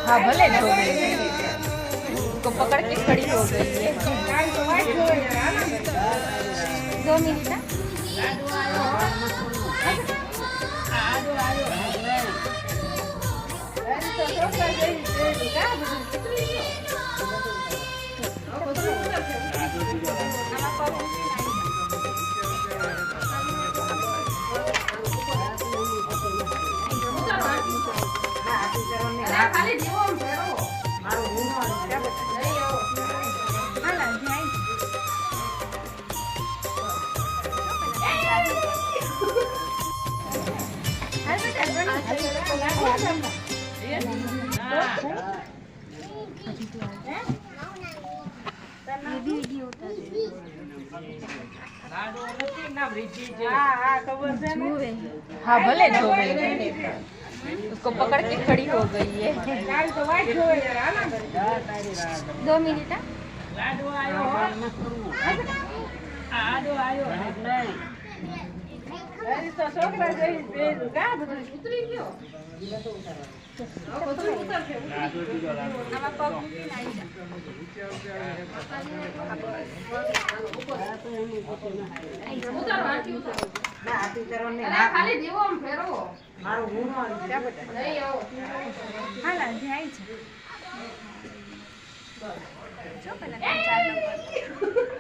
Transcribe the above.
हाँ भले हो गई, उसको पकड़ के खड़ी हो गई है। 2 मिनट हाँ भले हो गई, उसको पकड़ के खड़ी हो गई है। 2 मिनट ખાલી દીવો ફેરવો મારું હું નહીં આવો હાલા જાય છે જો પેલા 4 નંબર